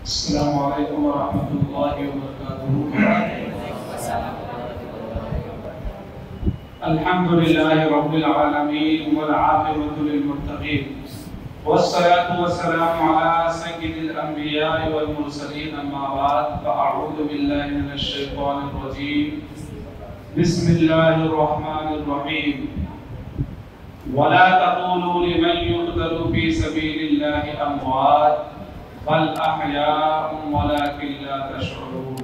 السلام علیکم ورحمۃ اللہ وبرکاتہ۔ الحمد للہ رب العالمین والعاقبۃ للمتقین والصلاة والسلام علی سید الانبیاء والمرسلین، اما بعد فاعوذ باللہ من الشیطان الرجیم، بسم اللہ الرحمن الرحیم۔ ولا تقولوا لمن يقتل في سبيل الله اموات بل احياء ولكن لا تشعرون۔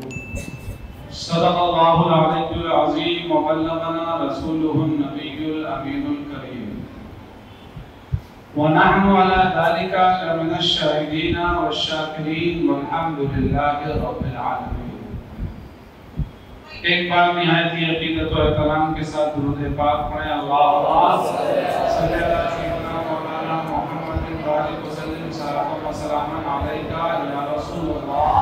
صدق اللہ العلی العظیم وبلغنا رسوله النبی الامین الکریم، ونحن على ذلك لمن الشاهدین والشاکرین والحمد للہ رب العالمین۔ ایک بار نہایت ہی عقیدت و احترام کے ساتھ درود پاک پڑھیں۔ اللہم صلی علی سیدنا مولانا محمد وآلہ وسلم، صلاۃ و سلام علیکہ یا رسول اللہ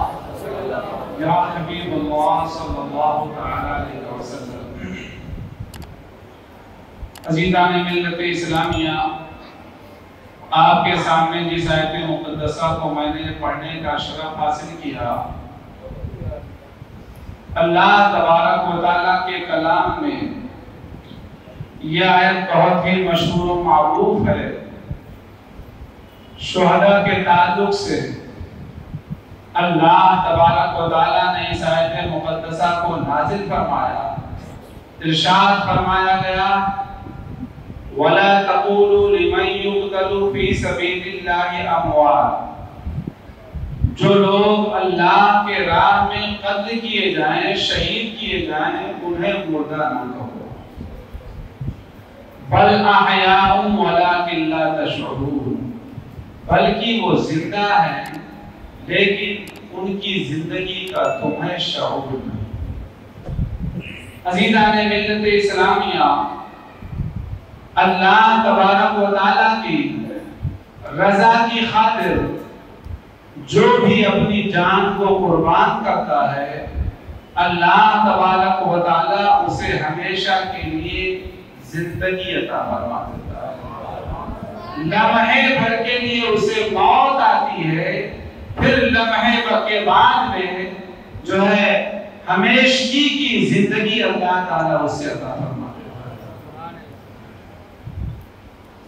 یا حبیب اللہ صلی اللہ تعالی علیہ وسلم۔ عزیزان ملت اسلامیہ، آپ کے سامنے جس آیت مقدسہ کو میں نے پڑھنے کا شرف حاصل کیا، اللہ تبارک و تعالیٰ کے کلام میں یہ آیت بہت ہی مشہور و معروف ہے۔ شہداء کے تعلق سے اللہ تبارک و تعالیٰ نے اس آیت مقدسہ کو نازل فرمایا، ارشاد فرمایا گیا وَلَا تَقُولُوا لِمَن يُقْتَلُ فِي سَبِيلِ اللَّهِ أَمْوَاتٌ، جو لوگ اللہ کے راہ میں قتل کیے جائیں، شہید کیے جائیں، انہیں مردہ نہ کہو، بل احیاء ولکن لا تشعرون، بلکہ وہ زندہ ہیں لیکن ان کی زندگی کا تمہیں شعور نہیں۔ عزیزان ملت اسلامیہ، اللہ تبارک و تعالیٰ کی رضا کی خاطر جو بھی اپنی جان کو قربان کرتا ہے، اللہ تبارک و تعالیٰ اسے ہمیشہ کے لیے زندگی عطا فرما دیتا ہے۔ لمحے بھر کے لیے اسے موت آتی ہے، پھر لمحے بھر کے بعد میں جو ہے ہمیشگی کی زندگی اللہ تعالیٰ اسے عطا فرما دیتا ہے۔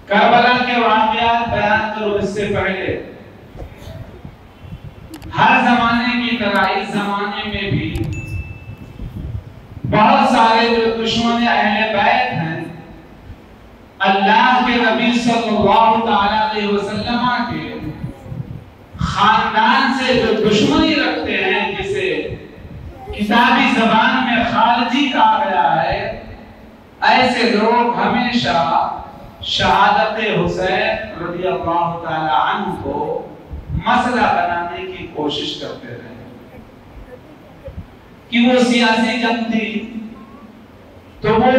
کربلا کے واقعات بیان کرو اس سے پہلے، ہر زمانے کی طرح اس زمانے میں بھی بہت سارے جو دشمن اہل بیت ہیں، اللہ کے نبی صلی اللہ تعالی علیہ وسلم کے خاندان سے جو دشمنی رکھتے ہیں، جسے کتابی زبان میں خارجی کہا گیا ہے، ایسے لوگ ہمیشہ شہادت حسین رضی اللہ تعالی عنہ کو مسئلہ بنانے کی کوشش کرتے رہے کہ وہ سیاسی جنگ تھی تو وہ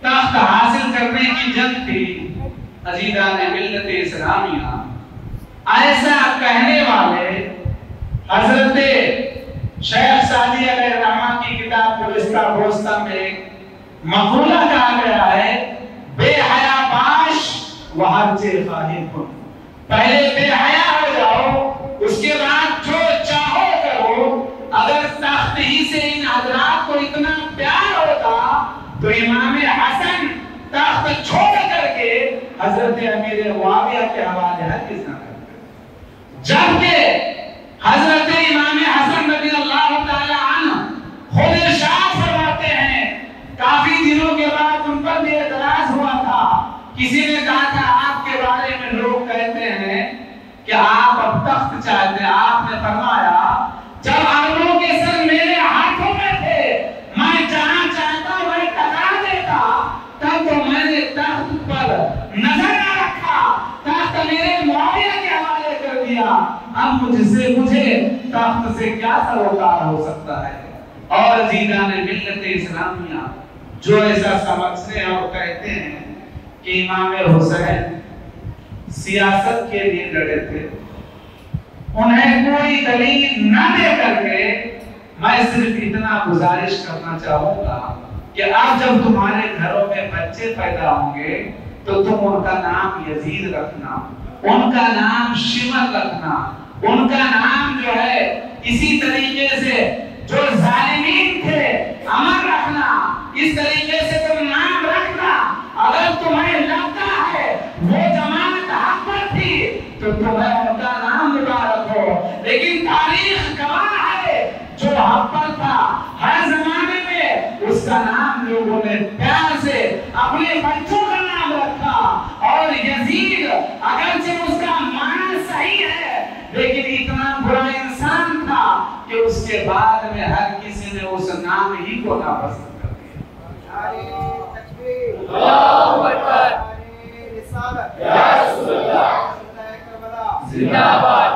تخت حاصل کرنے کی جنگ تھی۔ عزیزان ملت اسلامیہ، ایسا کہنے والے حضرت شیخ سعدی علیہ الرحمہ کی کتاب گلستہ بوستہ میں ایک مقولہ کہا گیا ہے، بے حیا باش وہرچے خواہی کن، پہلے بے حیا ہو جاؤ، اس کے بعد جو چاہو کرو۔ اگر تخت ہی سے ان حضرات کو اتنا پیار ہوتا تو امام حسن تخت چھوڑ کر کے حضرت امیر معاویہ کے حوالے ہرگز نہ کرتے، جبکہ حضرت امام حسن رضی اللہ تعالی عنہ خود ارشاد فرماتے ہیں، کافی دنوں کے بعد ان پر بھی اعتراض ہوا تھا، کسی نے کہا تھا آپ کے بارے میں لوگ کہتے ہیں کہ آپ اب تخت چاہتے ہیں، آپ نے فرمایا جب عربوں کے سر میرے ہاتھوں میں تھے، میں جہاں چاہتا وہ ٹکرا دیتا، تب تو میں نے تخت پر نظر نہ رکھا، تخت میرے معاویہ کے حوالے کر دیا، اب مجھے تخت سے کیا سروکار ہو سکتا ہے۔ اور عزیزان ملت اسلامیہ، جو ایسا سمجھتے ہیں اور کہتے ہیں کہ امام حسین سیاست کے لیے لڑے تھے، انہیں کوئی دلیل نہ دے کر کے میں صرف اتنا گزارش کرنا چاہوں گا کہ اب جب تمہارے گھروں میں بچے پیدا ہوں گے تو تم ان کا نام یزید رکھنا، ان کا نام شمر رکھنا، ان کا نام جو ہے اسی طریقے سے جو ظالمین تھے امر رکھنا، اس طریقے سے تم نام رکھنا۔ اگر تمہیں لگتا ہے وہ جماعت حق پر تھی تو تمہیں ان کا نام مبارک ہو، لیکن تاریخ گواہ ہے جو حق پر تھا ہر زمانے میں اس کا نام لوگوں نے پیار سے اپنے بچوں کا نام رکھا۔ اور یزید اگرچہ اس کا معنی صحیح ہے لیکن اتنا برا انسان تھا کہ اس کے بعد میں ہر کسی نے اس نام ہی کو ناپسند کر دیا۔ اللہ اکبر، رسالت یا رسول اللہ زندہ باد۔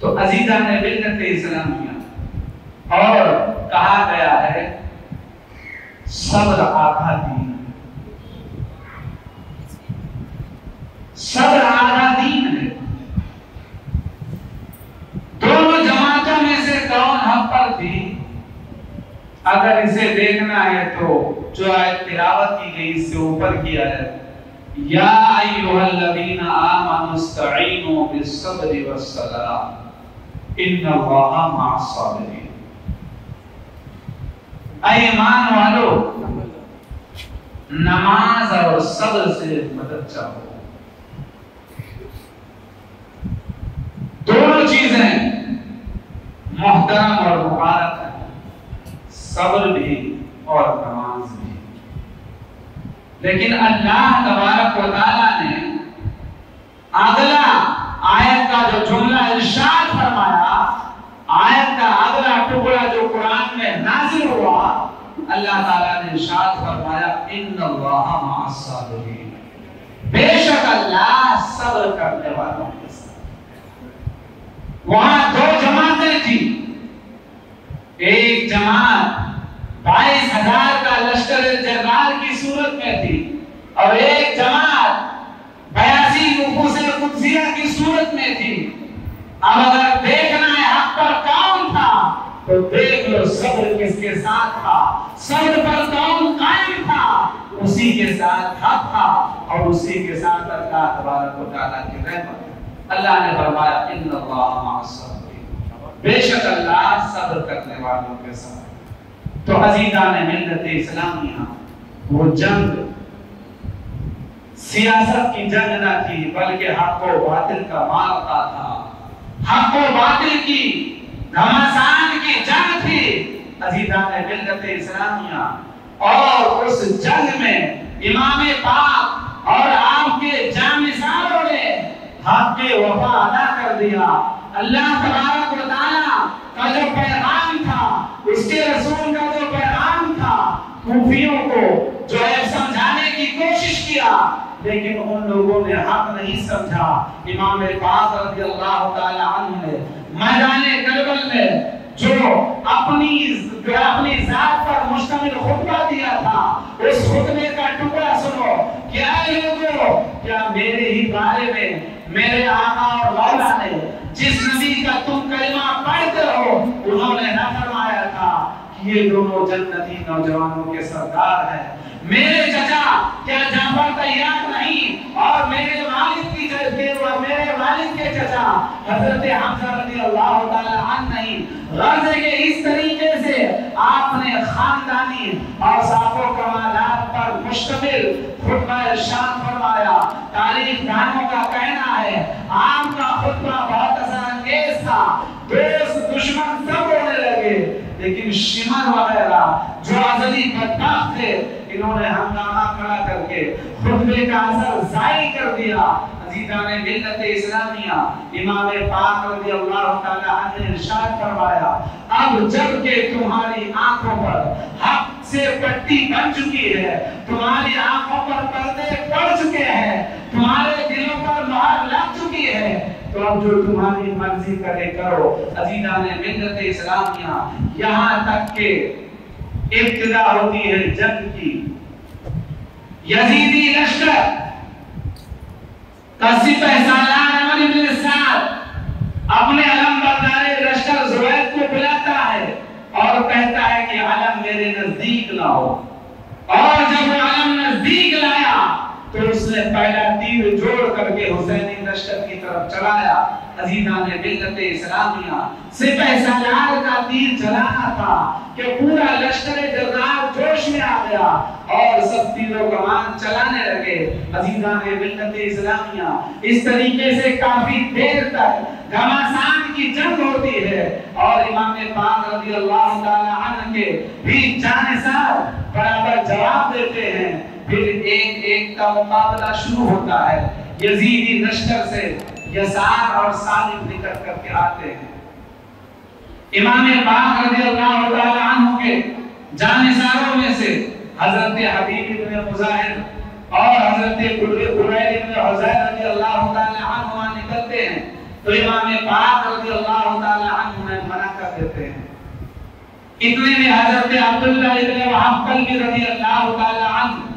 تو عزیزان ملت اسلامیہ، اور کہا گیا ہے صبر آدھا دین، صبر آدھا دین ہے۔ دونوں جماعتوں میں سے کون حق پر تھی؟ اگر اسے دیکھنا ہے تو جو آیت تلاوت کی گئی اس سے اوپر کی آیت، یا ایھا الذین آمنوا استعینوا بالصبر والصلاۃ ان اللہ مع الصابرین۔ اے ایمان والو، نماز اور صبر سے مدد چاہو۔ دونوں چیزیں محترم اور مبارک ہیں، صبر بھی اور نماز بھی۔ لیکن اللہ تبارک و تعالی نے اگلا آیت کا جو جملہ ارشاد فرمایا، آیت کا اگلا ٹکڑا جو قرآن میں نازل ہوا، اللہ تعالیٰ نے ارشاد فرمایا ان اللہ مع الصابرین، بے شک اللہ صبر کرنے والوں کے ساتھ۔ وہاں دو جماعتیں تھی، ایک جماعت 22,000 کا لشکر جرار کی صورت میں تھی، اور ایک جماعت 82 نفوس قدسیہ کی صورت میں تھی۔ اب اگر دیکھنا ہے حق پر کون تھا تو دیکھ لو صبر کس کے ساتھ تھا، صبر پر کون قائم تھا، اسی کے ساتھ حق تھا اور اسی کے ساتھ اللہ تبارک و تعالیٰ کی رحمت۔ اللہ نے فرمایا ان اللہ مع الصابرین، بے شک اللہ صبر کرنے والوں کے ساتھ۔ تو عزیزان ملت اسلامیہ، وہ جنگ سیاست کی جنگ نہ تھی بلکہ حق و باطل کا معرکہ تھا، حق و باطل کی گھمسان کی جنگ تھی عزیزان ملت اسلامیہ۔ اور اس جنگ میں امام پاک اور آپ کے جانثاروں نے حق کی وفا ادا کر دیا۔ اللہ تبارک و تعالیٰ کا جو پیغام تھا، اس کے رسول کا جو پیغام تھا، کوفیوں کو جو ہے سمجھانے کی کوشش کیا، لیکن ان لوگوں نے حق نہیں سمجھا۔ امام پاک رضی اللہ تعالی عنہ نے میدان کربل میں جو اپنی ذات پر مشتمل خطبہ دیا تھا، اس خطبے کا ٹکڑا سنو۔ کیا لوگوں، کیا میرے ہی بارے میں میرے آقا اور مولا نے جس نبی کا تم کلمہ پڑھتے ہو، انہوں نے نہ فرمایا تھا کہ یہ دونوں جنتی نوجوانوں کے سردار ہیں؟ میرے چچا کیا جعفر طیار نہیں، اور میرے والد کے چچا حضرت حمزہ رضی اللہ تعالی عنہ نہیں؟ غرض کہ اس طریقے سے آپ نے خاندانی اور صاحب و کمالات پر مشتمل خطبہ ارشاد فرمایا۔ تاریخ دانوں کا کہنا ہے آپ کا خطبہ بہت اثر انگیز تھا، دوست دشمن سب ہونے لگے، لیکن شمر وغیرہ جو ازلی بدبخت تھے، انہوں نے ہنگامہ کھڑا کر کے خطبے کا اثر ضائع کر دیا۔ عزیزان ملت اسلامیہ، امام پاک رضی اللہ تعالی عنہ نے ارشاد فرمایا اب جب کہ تمہاری آنکھوں پر حق سے پٹی بن چکی ہے، تمہاری آنکھوں پر پردے پڑ چکے ہیں، تمہارے دلوں پر مہر لگ چکی ہے، تو اب جو تمہاری مرضی کرے کرو۔ عزیزان ملت اسلامیہ، یہاں تک کہ ابتدا ہوتی ہے جنگ کی۔ یزیدی لشکر سپہ سالار عمر بن سعد اپنے علم بردار لشکر زبید کو بلاتا ہے اور کہتا ہے کہ علم میرے نزدیک لاؤ، اور جب وہ علم نزدیک لایا تو اس نے پہلا تیر جوڑ کر کے حسینی لشکر کی طرف چلایا۔ عزیزان ملت اسلامیہ، سپہ سالار کا تیر چلانا تھا کہ پورا لشکر جرنیل جوش میں آ گیا اور سب تیروں کمان چلانے لگے۔ عزیزان ملت اسلامیہ، اس طریقے سے کافی دیر تک گھمسان کی جنگ ہوتی ہے اور امام پاک رضی اللہ تعالی عنہ کے بھی جانثار برابر جواب دیتے ہیں۔ پھر ایک ایک کا مقابلہ شروع ہوتا ہے۔ یزیدی لشکر سے یسار اور سالم نکل کر کے آتے ہیں۔ امام پاک رضی اللہ تعالی عنہ کے جانثاروں میں سے حضرت حبیب بن مظاہر اور حضرت قریب بن حزیر رضی اللہ تعالی عنہ نکلتے ہیں تو امام پاک رضی اللہ تعالی عنہ نے منع کر دیتے ہیں۔ اتنے میں حضرت عبداللہ ابن وہب کلبی رضی اللہ تعالی عنہ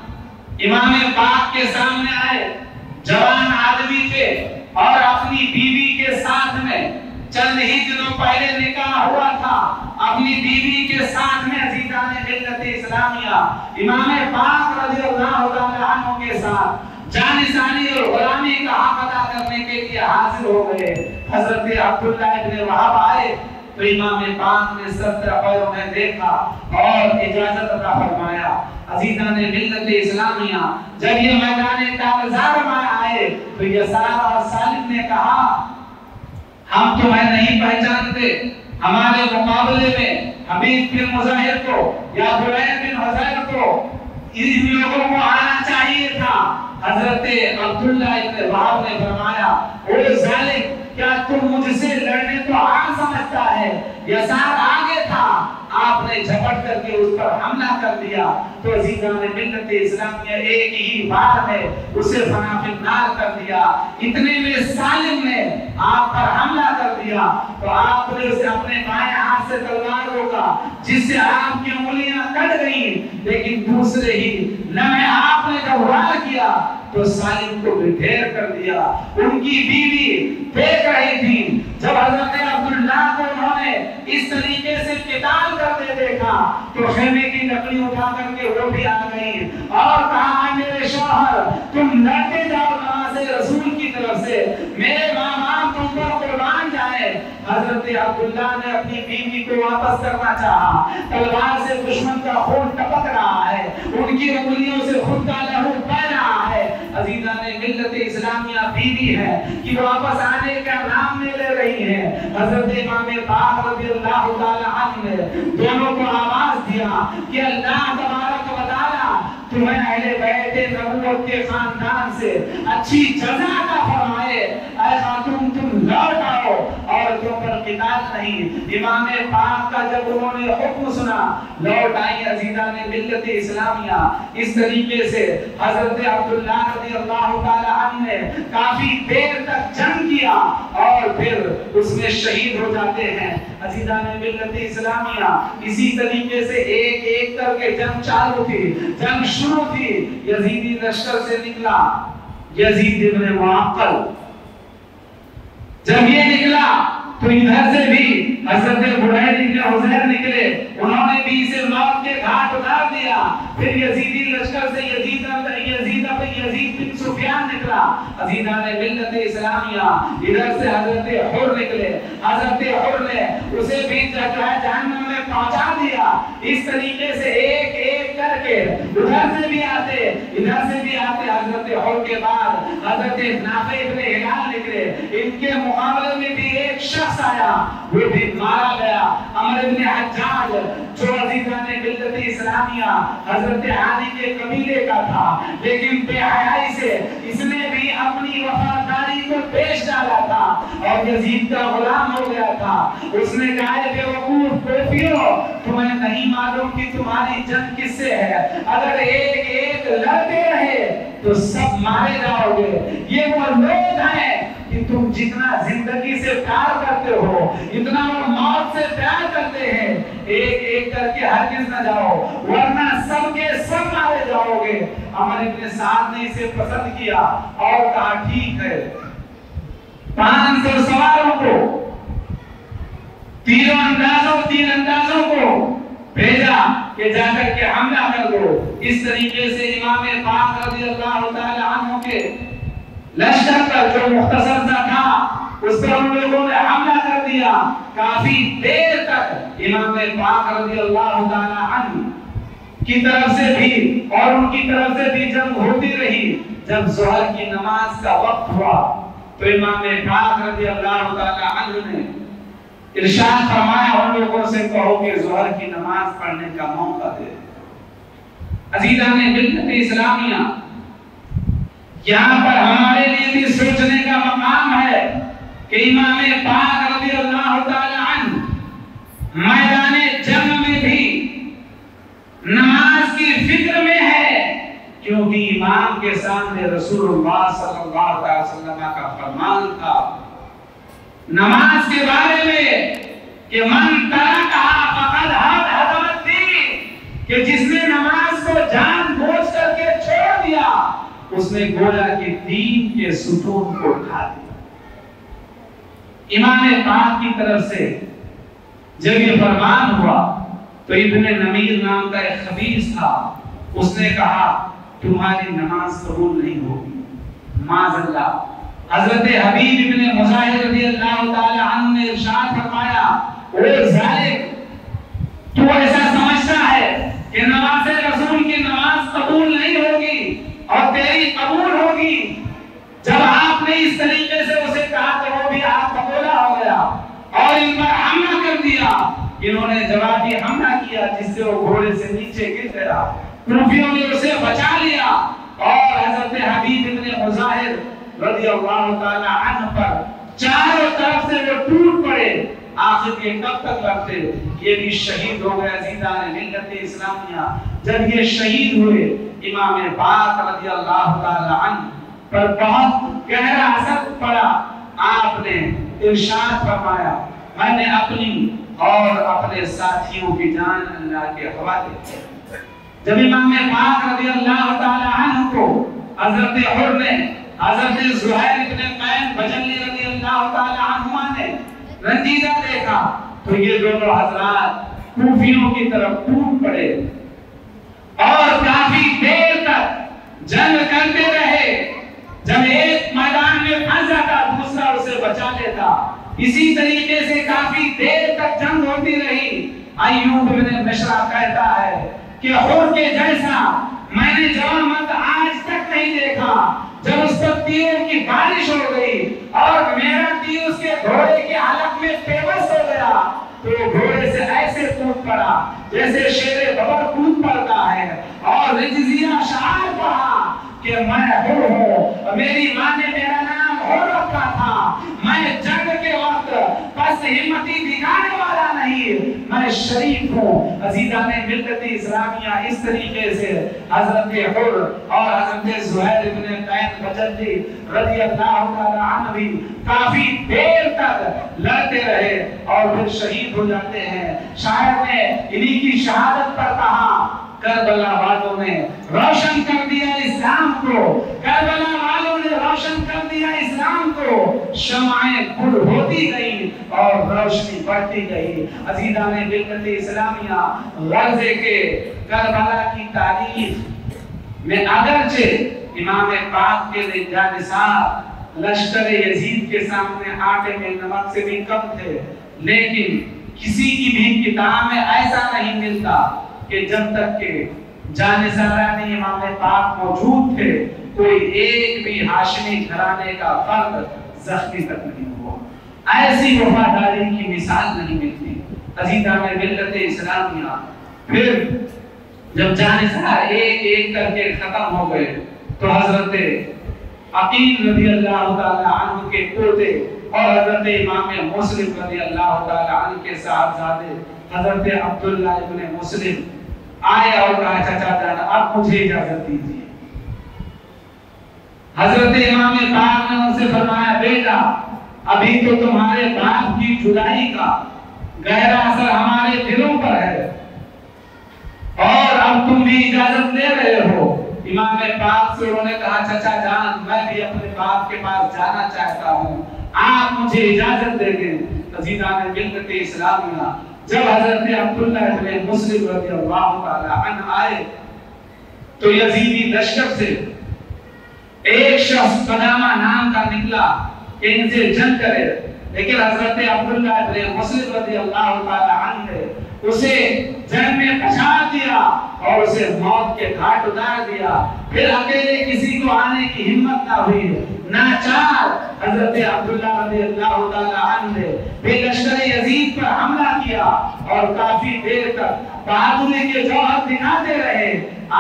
امام پاک کے سامنے آئے۔ جوان آدمی تھے اور اپنی بیوی کے ساتھ میں چند ہی دنوں پہلے نکاح ہوا تھا۔ اپنی بیوی کے ساتھ میں عزیزان ملت اسلامیہ امام پاک رضی اللہ تعالی عنہ کے ساتھ جانثاری اور غلامی کا حق ادا کرنے کے لیے حاضر ہو گئے۔ حضرت عبداللہ ابن وہب آئے تو امام پاک نے سب طرف میں دیکھا اور اجازت عطا فرمایا۔ عزیزان ملت اسلامیہ، جب یہ میدان کارزار میں آئے تو یسار اور سالم نے کہا ہم تمہیں نہیں پہچانتے، ہمارے مقابلے میں حبیب بن مظاہر کو یا قریب بن حزیر کو ان لوگوں کو آنا چاہیے تھا۔ حضرت عبداللہ ابن وہب نے فرمایا اے ظالم، کیا تم مجھ سے لڑنے تو آن سمجھتا ہے؟ یسار آگے تھا، آپ نے جھپٹ کر کے اس پر حملہ کر دیا تو عزیزان ملت اسلامیہ ایک ہی بار میں اسے فنا فی النار کر دیا۔ اتنے میں سالم نے آپ پر حملہ کر دیا تو آپ نے اسے اپنے بائیں ہاتھ سے تلوار روکا جس سے آپ کی انگلیاں کٹ گئیں، لیکن دوسرے ہی لمحے آپ نے جب وار کیا تو سالم کو بھی ڈھیر کر دیا۔ ان کی بیوی دیکھ رہی تھی جب حضرت عبداللہ کو انہوں نے اس طریقے سے قتال کرتے دیکھا تو خیمے کی لکڑی اٹھا کر کے وہ بھی آ گئی اور کہا میرے شوہر تم لڑتے جاؤ نماز رسول کی طرف سے، میرے ماں باپ تم پر قربان جائے۔ حضرت عبداللہ نے اپنی بیوی کو واپس کرنا چاہا، تلوار سے دشمن کا خون ٹپک رہا ہے، ان کی انگلیوں سے خود کا لہو بہہ رہا ہے۔ عزیزان ملت اسلامیہ بیوی ہے کہ واپس آنے کا نام نہیں لے رہی ہے۔ حضرت امام پاک رضی اللہ تعالی عنہ نے دونوں کو آواز دیا کہ اللہ تبارک و تعالی تمہیں اہل بیت نبوت کے خاندان سے اچھی جزا عطا فرمائے۔ اے خاتون تم لوٹ آؤ اور تم پر قتال نہیں۔ امام پاک کا جب انہوں نے حکم سنا لوٹ آئی عزیزان ملت اسلامیہ۔ اس طریقے سے حضرت عبداللہ رضی اللہ تعالی عنہ نے کافی دیر تک جنگ کیا اور پھر اس میں شہید ہو جاتے ہیں۔ عزیزان ملت اسلامیہ، اسی طریقے سے ایک ایک کر کے جنگ چالو تھی، جنگ شروع تھی۔ یزیدی لشکر سے نکلا یزید ابن معقل، جب یہ نکلا تو ادھر سے بھی حضرت قریب بن حزیر نکلے، انہوں نے بھی اسے موت کے گھاٹ اتار دیا۔ پھر یزیدی لشکر سے یزید بن سفیان نکلا۔ عزیزان ملت اسلامیہ، ادھر سے حضرت حر نکلے، حضرت حر نے اسے بھی جہنم میں پہنچا دیا۔ اس طریقے سے ایک ایک کر کے ادھر سے بھی آتے ادھر سے بھی آتے۔ حضرت حر کے بعد حضرت نافع ابن ہلال نکلے، ان کے مقابلے میں بھی ایک شخص آیا، وہ بھی مارا گیا، عمر ابن حجاج، جو عزیزان ملت اسلامیہ حضرت علی کے قبیلے کا تھا، لیکن بے حیائی سے اس نے بھی اپنی وفاداری کو پیش ڈالا تھا اور یزید کا غلام ہو گیا تھا۔ اس نے کہا بے وقوف کوفیو، تمہیں نہیں معلوم کہ تمہاری جنگ کس سے ہے؟ اگر ایک ایک لڑتے رہے تو سب مارے جاؤ گے۔ یہ وہ لوگ ہیں کہ تم جتنا زندگی سے پیار کرتے ہو اتنا وہ موت سے پیار کرتے ہیں، ایک ایک کر کے ہرگز نہ جاؤ ورنہ سب کے سب مارے جاؤ گے۔ عمر ابن سعد نے اسے پسند کیا اور کہا ٹھیک ہے، 500 سواروں کو تیر اندازوں کو بھیجا کہ جا کر کے حملہ کر دو۔ اس طریقے سے امام پاک رضی اللہ تعالی عنہ کے لشکر پر جو مختصر سا تھا اس پر ان لوگوں نے حملہ کر دیا۔ کافی دیر تک امام پاک رضی اللہ تعالی عنہ کی طرف سے بھی اور ان کی طرف سے بھی جنگ ہوتی رہی۔ جب ظہر کی نماز کا وقت ہوا تو امام پاک رضی اللہ تعالی عنہ نے ارشاد فرمایا ان لوگوں سے کہو کہ ظہر کی نماز پڑھنے کا موقع دے۔ عزیزان ملت اسلامیہ، یہاں پر ہمارے لیے بھی سوچنے کا مقام ہے کہ امام پاک رضی اللہ تعالی عنہ میدان جنگ میں بھی نماز کی فکر میں ہے، کیونکہ امام کے سامنے رسول اللہ صلی اللہ علیہ وسلم کا فرمان تھا نماز کے بارے میں کہ من ترکہا فقد ہدم الدین، کہ جس نے نماز کو جان بوجھ کر کے چھوڑ دیا اس نے گویا کہ دین کے ستون کو اٹھا دیا۔ امام پاک کی طرف سے جب یہ فرمان ہوا تو ابن نمیر نام کا ایک خبیث تھا، اس نے کہا تمہاری نماز قبول نہیں ہوگی معاذ اللہ۔ حضرت حبیب ابن مظاہر رضی اللہ تعالی عنہ نے ارشاد فرمایا اے ظالم، تو ایسا سمجھتا ہے کہ نماز رسول کی نماز قبول نہیں ہوگی اور تیری قبول ہوگی؟ جب آپ نے اس طریقے سے اسے کہا تو وہ بھی آپ کا بولا ہو گیا اور ان پر حملہ کر دیا۔ انہوں نے جوابی حملہ کیا جس سے وہ گھوڑے سے نیچے گر گیا۔ کوفیوں نے اسے بچا لیا اور حضرت حبیب ابن مظاہر رضی اللہ تعالی عنہ پر چاروں طرف سے وہ ٹوٹ پڑے۔ آخر یہ کب تک لڑتے؟ یہ بھی شہید ہو گئے۔ عزیزان ملت اسلامیہ، جب یہ شہید ہوئے امام پاک رضی اللہ تعالی عنہ پر بہت گہرا اثر پڑا۔ آپ نے ارشاد فرمایا میں نے اپنی اور اپنے ساتھیوں کی جان اللہ کے حوالے کی۔ جب امام پاک رضی اللہ تعالی عنہ کو حضرت حر نے حضرت زہیر بن قین بجلی رضی اللہ تعالی عنہما نے رنجیدہ دیکھا تو یہ دونوں حضرات کوفیوں کی طرف ٹوٹ پڑے اور کافی دیر تک جنگ کرتے رہے۔ جب ایک میدان میں پھنس جاتا دوسرا اسے بچا لیتا۔ اسی طریقے سے کافی دیر تک جنگ ہوتی رہی۔ ایوب بن مشرا کہتا ہے کہ حر کے جیسا میں نے جوان مرد آج تک نہیں دیکھا۔ جب اس پر تیروں کی بارش ہو گئی اور میرا تیر اس کے گھوڑے کے حلق میں پیوست ہو گیا تو گھوڑے سے ایسے کود پڑا جیسے شیر ببر کود پڑتا ہے اور رجزیہ شعار پڑھا کہ میں حر ہوں، میری ماں نے میرا نام حر رکھا تھا، میں جنگ کے وقت بس ہمتی دکھانے والا نہیں، میں شریف ہوں۔ عزیزان ملت اسلامیہ، اس طریقے سے حضرت حر اور حضرت زہیر بن قین بجلی رضی اللہ تعالی عنہ بھی کافی دیر تک لڑتے رہے اور پھر شہید ہو جاتے ہیں۔ شاعر نے انہی کی شہادت پر کہا کربلا والوں نے روشن کر دیا اسلام کو، کربلا والوں نے روشن کر دیا اسلام کو، شمعیں گل ہوتی گئی اور روشنی بڑھتی گئی۔ عزیزان ملت اسلامیہ، غزے کے کربلا کی تاریخ میں اگرچہ امام پاک کے جانثار لشکر یزید کے سامنے آٹے میں نمک سے بھی کم تھے، لیکن کسی کی بھی کتاب میں ایسا نہیں ملتا کہ جب تک کہ جانثاران امام پاک موجود تھے کوئی ایک بھی ہاشمی گھرانے کا فرد زخمی تک نہیں ہوا۔ ایسی وفاداری کی مثال نہیں ملتی۔ عزیزان ملت اسلامیہ، پھر جب جانثار ایک ایک کر کے ختم ہو گئے تو حضرت عقیل رضی اللہ تعالی عنہ کے پوتے اور حضرت امام مسلم رضی اللہ تعالی عنہ کے صاحبزادے حضرت عبداللہ ابن مسلم آئے اور کہا چچا جان اب مجھے اجازت دیجیے۔ حضرت امام پاک نے ان سے فرمایا بیٹا ابھی تو تمہارے باپ کی جدائی کا گہرا اثر ہمارے دلوں پر ہے اور اب تم بھی اجازت لے رہے ہو۔ امام پاک سے انہوں نے کہا چچا جان میں بھی اپنے باپ کے پاس جانا چاہتا ہوں، آپ مجھے اجازت دے دیں۔ عزیزان ملت اسلامیہ، جب حضرت عبداللہ ابن مسلم رضی اللہ تعالی عنہ آئے تو یزیدی لشکر سے ایک شخص قدامہ نام کا نکلا کہ ان سے جنگ کرے، لیکن حضرت عبداللہ ابن مسلم رضی اللہ تعالی عنہ نے اسے جنگ میں پچھا دیا اور اسے موت کے گھاٹ اتار دیا۔ پھر اکیلے کسی کو آنے کی ہمت نہ ہوئی، ناچار حضرت عبداللہ رضی اللہ تعالی عنہ نے بے لشکر یزید پر حملہ کیا اور کافی دیر تک بہادری کے جوہر دکھاتے رہے۔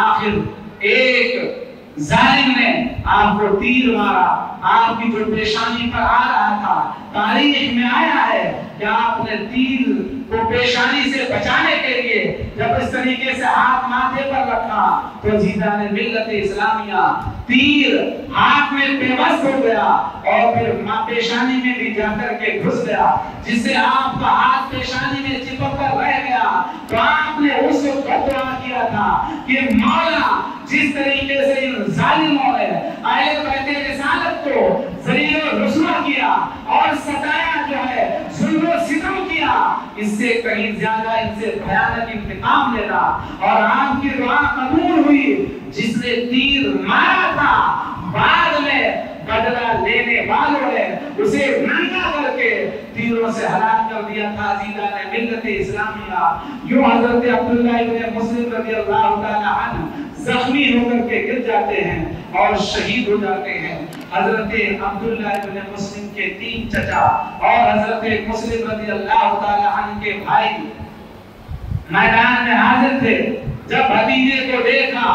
آخر ایک ظالم نے آپ کو تیر مارا، آپ کی جو پیشانی پر آ رہا تھا، تاریخ میں آیا ہے کہ آپ نے تیر کو پیشانی سے بچانے کے لیے جب اس طریقے سے ہاتھ ماتھے پر رکھا تو عزیزان ملت اسلامیہ تیر ہاتھ میں پیوست ہو گیا اور پھر پیشانی میں بھی جا کر کے گھس گیا، جس سے آپ کا ہاتھ پیشانی میں چپک کر رہ گیا۔ تو آپ نے اس وقت دعا کیا تھا کہ مولا جس طریقے سے ان ظالموں نے اہل بیت رسالت کو ذلیل و رسوا کیا اور ستایا جو ہے ظلم و ستم کیا، اس سے کہیں زیادہ ان سے بھیانک انتقام لینا، اور آپ کی دعا قبول ہوئی۔ جس نے تیر مارا تھا بعد میں بدلہ لینے والوں نے اسے ننگا کر کے تیروں سے ہلاک کر دیا تھا۔ عزیزان ملت اسلامیہ یوں حضرت عبداللہ ابن مسلم رضی اللہ تعالی عنہ زخمی ہو کر کے گر جاتے ہیں اور شہید ہو جاتے ہیں۔ حضرت عبداللہ ابن مسلم کے 3 چچا اور حضرت مسلم رضی اللہ تعالی عنہ کے بھائی میدان میں حاضر تھے۔ جب بھتیجے کو دیکھا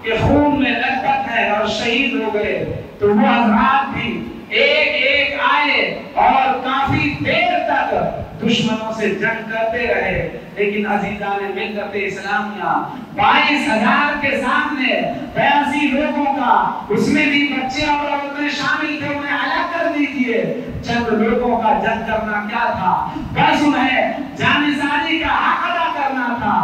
کہ خون میں لطپت ہے اور شہید ہو گئے تو وہ حضرات بھی ایک ایک آئے اور کافی دیر تک دشمنوں سے جنگ کرتے رہے، لیکن عزیزان ملت اسلامیہ 22,000 کے سامنے 82 لوگوں کا، اس میں بھی بچے اور عورتیں شامل تھے، انہیں الگ کر دیجئے۔ چند لوگوں کا جنگ کرنا کیا تھا؟ بس انہیں جانثاری کا حق ادا کرنا تھا۔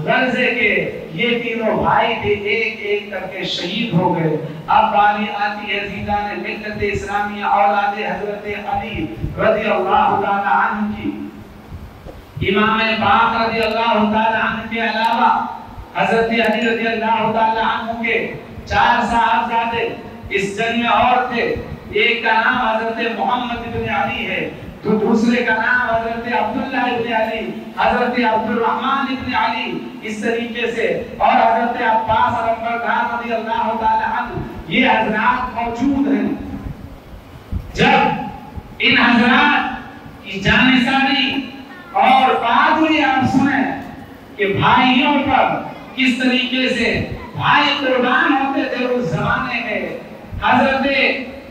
غرضے کے یہ تینوں بھائی بھی ایک ایک کر کے شہید ہو گئے۔ اب باری آتی ہے عزیزان ملت اسلامیہ اولاد حضرت علی رضی اللہ تعالی عنہ کی۔ امام پاک رضی اللہ تعالی عنہ کے علاوہ حضرت علی رضی اللہ تعالی عنہ کے 4 صاحبزادے اس جنگ میں اور تھے۔ ایک کا نام حضرت محمد بن علی ہے، تو دوسرے کا نام حضرت عبداللہ ابن علی، حضرت عبد الرحمن ابن علی، اس طریقے سے، اور حضرت عباس علمبردار رضی اللہ تعالی عنہ۔ یہ حضرات موجود ہیں۔ جب ان حضرات کی جانثاری اور بہادری آپ سنیں کہ بھائیوں پر کس طریقے سے بھائی قربان ہوتے تھے اس زمانے میں۔ حضرت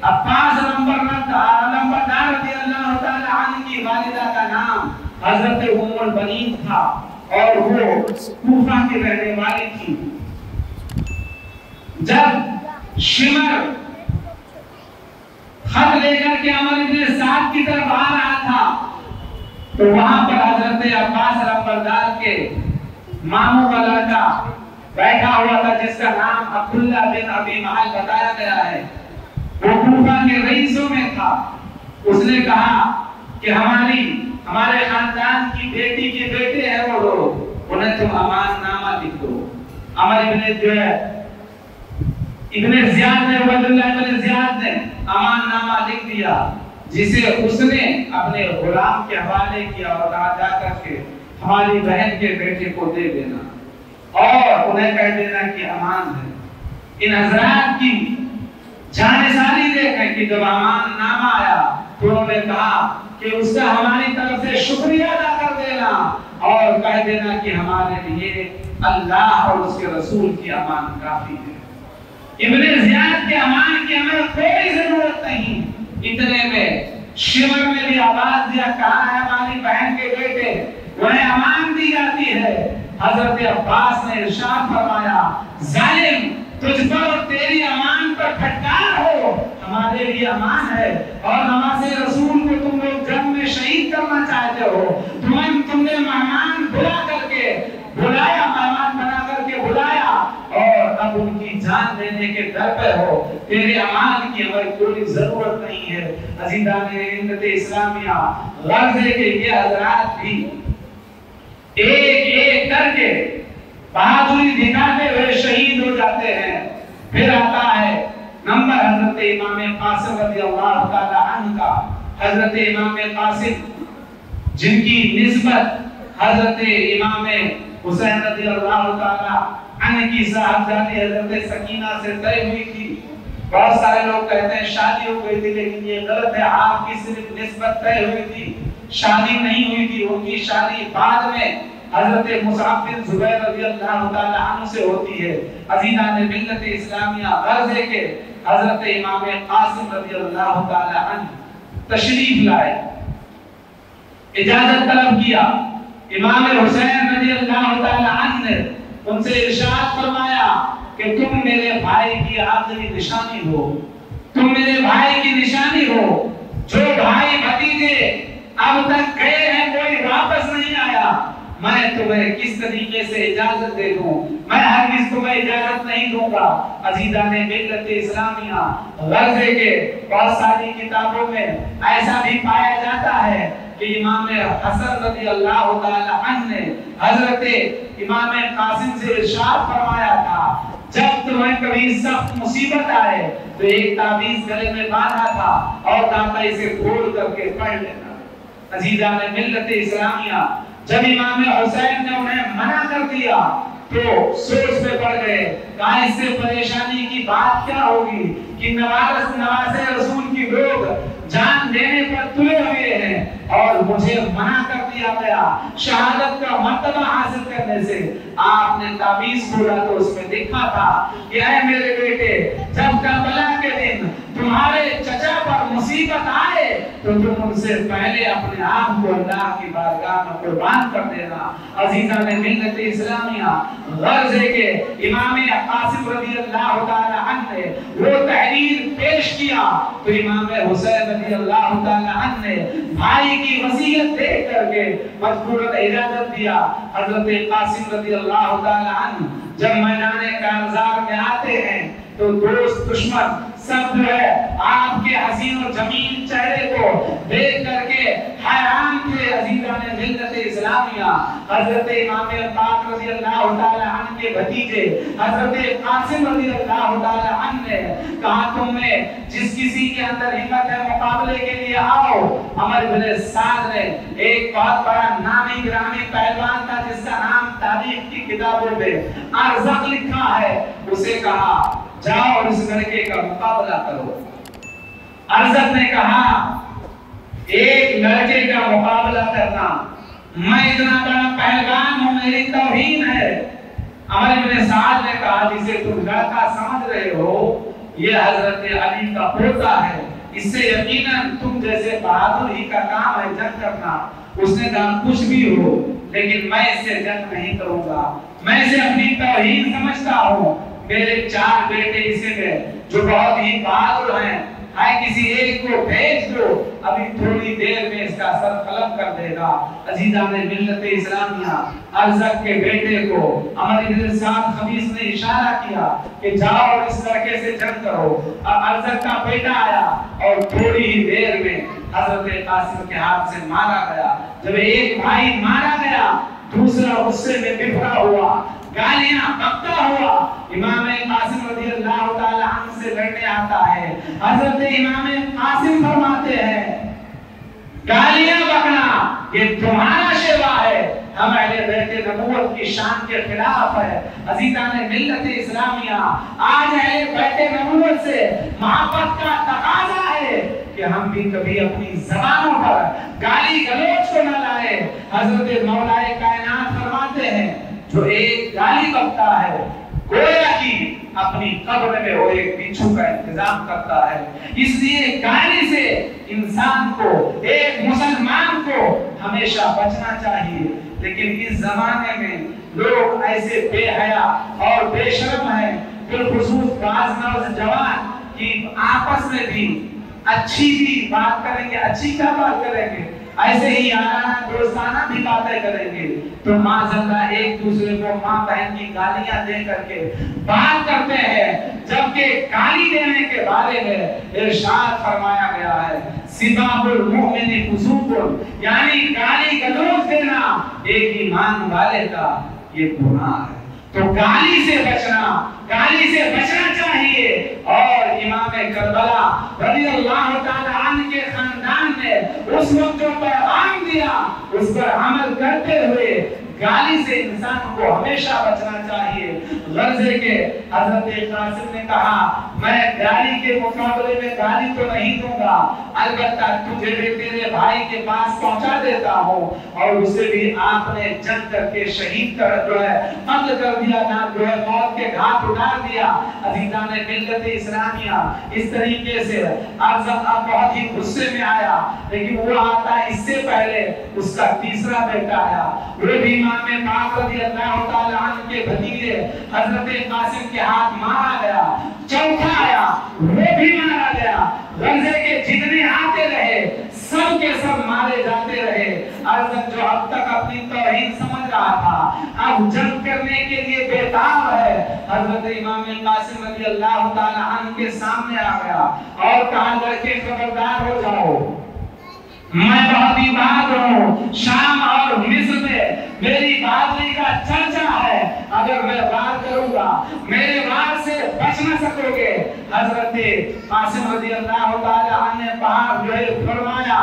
عباس علمبردار رضی اللہ تعالی عنہ کی والدہ کا نام حضرت ام البنین تھا اور وہ کوفہ کی رہنے والی تھی۔ جب شمر خط لے کر کے عمر بن سعد کی طرف آ رہا تھا تو وہاں پر حضرت عباس علمبردار کے ماموں کا لڑکا بیٹھا ہوا تھا جس کا نام عبداللہ بن ابی محل بتایا گیا ہے۔ وہ کوفہ کے رئیسوں میں تھا۔ اس نے کہا کہ ہمارے خاندان کی بیٹی کے بیٹے ہیں وہ لوگ، انہیں تم امان نامہ لکھ دو۔ عمر ابن زیاد نے، عبداللہ ابن زیاد نے امان نامہ لکھ دیا، جسے اس نے اپنے غلام کے حوالے کیا اور کہا جا کر کے ہماری بہن کے بیٹے کو دے دینا اور انہیں کہہ دینا کہ امان ہے۔ ان حضرات کی جانثاری دیکھیں کہ جب امان نامہ آیا تو انہوں نے کہا کہ اس کا ہماری طرف سے شکریہ ادا کر دینا اور کہہ دینا کہ ہمارے لیے اللہ اور اس کے رسول کی امان کافی ہے۔ ابن زیاد کے امان کی ہمیں کوئی ضرورت نہیں۔ اتنے میں شمر میں بھی آواز دیا، کہا ہے ہماری بہن کے بیٹے، انہیں امان دی جاتی ہے۔ حضرت عباس نے ارشاد فرمایا، ظالم تجھ پر اور تیری امان پر پھٹکار ہو، ہمارے لیے امان ہے، اور نماز رسول کو تم لوگ جنگ میں شہید کرنا چاہتے ہو۔ تم نے مہمان بلا کر کے بلایا، مہمان بنا کر کے بلایا اور اب ان کی جان دینے کے در پہ ہو، تیرے امان کی ہمیں کوئی ضرورت نہیں ہے۔ عزیزان ملت اسلامیہ، غرض ہے کہ یہ حضرات بھی ایک ایک کر کے بہادری دکھاتے ہوئے شہید ہو جاتے ہیں. پھر آتا ہے نمبر حضرت امام قاسم رضی اللہ تعالی عنہ کا. حضرت امام قاسم جن کی نسبت حضرت امام حسین رضی اللہ تعالی عنہ کی صاحبزادی حضرت سکینہ سے طے ہوئی تھی. بہت سارے لوگ کہتے ہیں شادی ہو گئی تھی، لیکن یہ غلط ہے. آپ کی صرف نسبت طے ہوئی تھی، شادی نہیں ہوئی تھی. ان کی شادی بعد میں حضرت مصعب بن زبیر رضی اللہ تعالی عنہ سے ہوتی ہے. عزیزان ملت اسلامیہ، غرض ہے کہ حضرت امام قاسم رضی اللہ تعالی عنہ تشریف لائے، اجازت طلب کیا. امام حسین رضی اللہ تعالی عنہ نے ان سے ارشاد فرمایا کہ تم میرے بھائی کی آخری نشانی ہو، تم میرے بھائی کی نشانی ہو. جو بھائی بھتیجے اب تک گئے ہیں کوئی واپس نہیں آیا، میں تمہیں کس طریقے سے اجازت دے دوں؟ میں ہرگز تمہیں اجازت نہیں دوں گا. عزیزان ملت اسلامیہ، غرض ہے کہ بہت ساری کتابوں میں ایسا بھی پایا جاتا ہے کہ امام حسن رضی اللہ تعالی عنہ نے حضرت امام قاسم سے ارشاد فرمایا تھا جب تمہیں کبھی سخت مصیبت آئے تو ایک تعویذ گلے میں باندھا تھا اور کہا تھا اسے کھول کر کے پڑھ لینا. عزیزان ملت اسلامیہ، جب امام حسین نے انہیں منع کر دیا تو سوچ میں پڑ گئے، کہا اس سے پریشانی کی بات کیا ہوگی کہ نوازے رسول کی لوگ جان دینے پر تلے ہوئے ہیں اور مجھے منع کر دیا گیا شہادت کا مرتبہ حاصل کرنے سے. آپ نے تعویذ کھولا تو اس میں لکھا تھا کہ اے میرے بیٹے، جب کربلا کے دن تمہارے چچا پر مصیبت آئے تو تم ان سے پہلے اپنے آپ کو اللہ کی بارگاہ میں قربان کر دینا. عزیزان ملت اسلامیہ، غرض ہے کہ امام قاسم رضی اللہ تعالی عنہ نے وہ تحریر پیش کیا تو امام حسین رضی اللہ تعالی عنہ نے بھائی کی وصیت دیکھ کر کے مذکورہ اجازت دیا. حضرت قاسم رضی اللہ تعالی عنہ جب میدان کارزار میں آتے ہیں تو دوست دشمن سب جو ہے آپ کے حسین و جمیل چہرے کو دیکھ کر کے حیران تھے. عزیزان ملت اسلامیہ، حضرت امام پاک رضی اللہ تعالی عنہ کے بھتیجے حضرت قاسم رضی اللہ تعالی عنہ نے کہا تم میں جس کسی کے اندر ہمت ہے مقابلے کے لیے آؤ. عمر بن سعد نے ایک بہت بڑا نامی گرامی پہلوان تھا جس کا نام تاریخ کی کتابوں میں ارزق لکھا ہے، اسے کہا جاؤ اور اس لڑکے کا مقابلہ کرو. ارزق نے کہا ایک لڑکے کا مقابلہ کرنا، میں اتنا بڑا پہلوان ہوں، میری توہین ہے. عمر بن سعد نے کہا جسے تم لڑکا سمجھ رہے ہو یہ حضرت علی کا پوتا ہے، اس سے یقیناً تم جیسے بہادر ہی کا کام ہے جنگ کرنا. اس نے کہا کچھ بھی ہو لیکن میں اس سے جنگ نہیں کروں گا، میں اسے اپنی توہین سمجھتا ہوں. میرے 4 بیٹے اسے گئے جو بہت ہی بہادر ہیں، کسی ایک کو بھیج دو، ابھی تھوڑی دیر میں اس کا سر قلم کر دے گا. عزیزان ملت اسلامیہ، ارزق کے بیٹے کو عمر بن سعد خبیث نے اشارہ کیا کہ جاؤ اور اس لڑکے سے جنگ کرو. اب ارزق کا بیٹا آیا اور تھوڑی ہی دیر میں حضرت قاسم کے ہاتھ سے مارا گیا. جب ایک بھائی مارا گیا دوسرا غصے میں بفرا ہوا، گالیاں بکتا ہوا امام قاسم رضی اللہ تعالی عنہ سے لڑنے آتا ہے. حضرت امام قاسم فرماتے ہیں گالیاں بکنا یہ تمہارا شیوا ہے، ہم اہل بیت نبوت کی شان کے خلاف ہے. عزیزان ملت اسلامیہ، آج اہل بیت نبوت سے محبت کا تقاضا ہے کہ ہم بھی کبھی اپنی زبانوں پر گالی گلوچ کو نہ لائے. حضرت مولا کائنات فرماتے ہیں جو ایک گالی بکتا ہے گویا کہ اپنی قبر میں وہ ایک بچھو کا انتظام کرتا ہے. اس لیے گالی سے انسان کو، ایک مسلمان کو ہمیشہ بچنا چاہیے. لیکن اس زمانے میں لوگ ایسے بے حیا اور بے شرم ہیں، بالخصوص بعض نوجوان کی آپس میں بھی اچھی بھی بات کریں گے، اچھی کیا بات کریں گے، ایسے ہی یارانہ دوستانہ بھی باتیں کریں گے تو معذاللہ ایک دوسرے کو ماں بہن کی گالیاں دے کر کے بات کرتے ہیں. جبکہ گالی دینے کے بارے میں ارشاد فرمایا گیا ہے سباب المؤمن فسوق، یعنی گالی گلوچ دینا ایک ایمان والے کا یہ گناہ ہے۔ تو گالی سے بچنا چاہیے۔ اور امام کربلا رضی اللہ تعالی عنہ کے خاندان نے اس وقت جو پیغام دیا اس پر عمل کرتے ہوئے گالی سے انسان کو ہمیشہ بچنا چاہیے۔ غرضے کے حضرت قاسم نے کہا میں گالی کے مقابلے میں گالی تو نہیں دوں گا، البتہ تجھے بھی تیرے بھائی کے پاس پہنچا دیتا ہوں۔ اور اسے بھی آپ نے جنگ کر کے شہید کر جو ہے قتل کر دیا، نہ جو ہے موت کے گھاٹ اتار دیا۔ عزیزان ملت اسلامیہ اس طریقے سے ارزق بہت ہی غصے میں آیا، لیکن وہ آتا اس سے پہلے اس کا تیسرا بیٹا آیا، وہ بھی امام پاک رضی اللہ تعالی عنہ کے بھتیجے حضرت قاسم کے ہاتھ مارا گیا۔ چوتھا آیا، وہ بھی مارا گیا۔ غزے کے جتنے آتے رہے سب کے سب مارے جاتے رہے۔ ارزق جو اب تک اپنی توہین سمجھ رہا تھا اب جنگ کرنے کے لیے بیتاب ہے، حضرت امام قاسم رضی اللہ تعالی عنہ کے سامنے آ گیا اور کہا لڑکے خبردار ہو جاؤ، میں بہت ہی بہادر ہوں، شام اور مصر میں میری بہادری کا چرچا ہے، اگر میں وار کروں گا میرے وار سے بچ نہ سکو گے۔ حضرت قاسم رضی اللہ تعالی عنہ نے پہاڑ جو ہے فرمایا